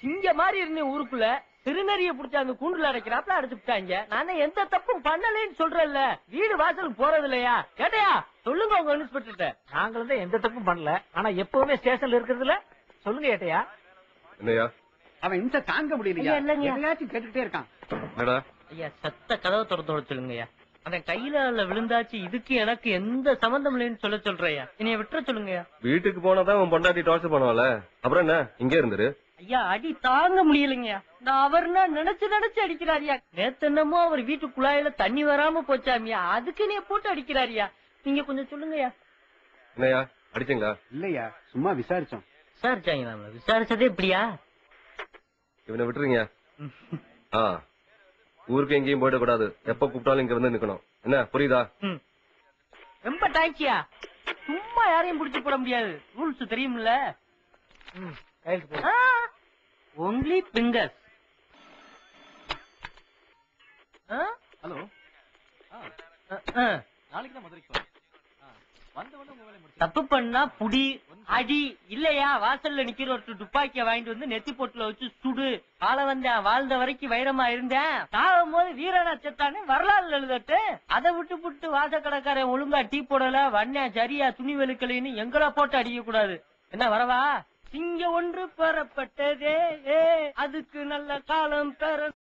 சிங்க மாதிரி இருந்த ஊருக்குள்ள திருநறிய புடிச்ச அந்த கூண்டுல அடைக்கிறாப்ல அடைச்சுட்டாங்க. நானே எந்த தப்பும் பண்ணலன்னு சொல்றேன்ல. வீடு வாசலுக்கு போறது இல்லையா? கேட்டையா சொல்லுங்க உங்க இன்ஸ்பெக்டர். நாங்களும் தான் எந்த தப்பும் பண்ணல. ஆனா எப்பவுமே ஸ்டேஷன்ல இருக்கிறதுல சொல்லுங்க ஏட்டையா. என்னையா அவன் இன்ச தாங்க முடியலையா? இல்லைங்க. எதையாச்சும் கேட்டுக்கிட்டே இருக்கான். என்னடா ஐயா சத்த கதவை திறந்து விட சொல்லுங்கய்யா. அவன் கையில விழுந்தாச்சு. இதுக்கு எனக்கு எந்த சம்பந்தம் இல்லைன்னு சொல்றேயா. என்னைய விட்டுற சொல்லுங்கய்யா. வீட்டுக்கு போனாதான் உன் பொண்டாட்டி டார்ச்சர் பண்ணுவாள, அப்புறம் என்ன இங்கே இருந்துரு. ஐயா அடி தாங்க முடியலைங்கய்யா. நான் அவர்னா நினைச்சு அடிக்கிறாரியா. நேத்து என்னமோ அவர் வீட்டு குழாயில தண்ணி வராம போச்சாமியா, அதுக்கு நீ போட்டு அடிக்கிறாரியா. நீங்க கொஞ்சம் சொல்லுங்கய்யா. என்னையா அடிச்சீங்களா? இல்லையா, சும்மா விசாரிச்சோம். விசாரிச்சாங்களா? விசாரிச்சதே இப்படியா? இவனை விட்டுறீங்க. ஊருக்கு எங்கேயும் போயிட கூடாது. எப்ப கூப்பிட்டாலும் இங்க வந்து நிக்கணும். என்ன புரியுதா? ரொம்ப டாய்ச்சியா. சும்மா யாரையும் புடிச்சு போட முடியாது. ரூல்ஸ் தெரியும்ல. Only fingers. ஹலோ, நாளைக்கு தான் மதுரைக்கு போறேன். தப்பு பண்ணா புடி அடி இல்லையா. வாசல்ல நிக்கிற ஒரு துப்பாக்கிய வாங்கிட்டு வந்து நெத்தி பொட்டுல வச்சு சுடு. வாழ வந்தேன், வாழ்ந்த வரைக்கும் வைரமா இருந்தேன், சாகும் போது வீரனா செத்தானே வரலாறு எழுதட்டு. அதை விட்டு வாச கடைக்காரன் ஒழுங்கா டீ போடல வண்ணேன் சரியா துணி வெளுக்கலைன்னு எங்களா போட்டு அடிக்க கூடாது. என்ன வரவா? சிங்க ஒன்று பெறப்பட்டதே, அதுக்கு நல்ல காலம் பெற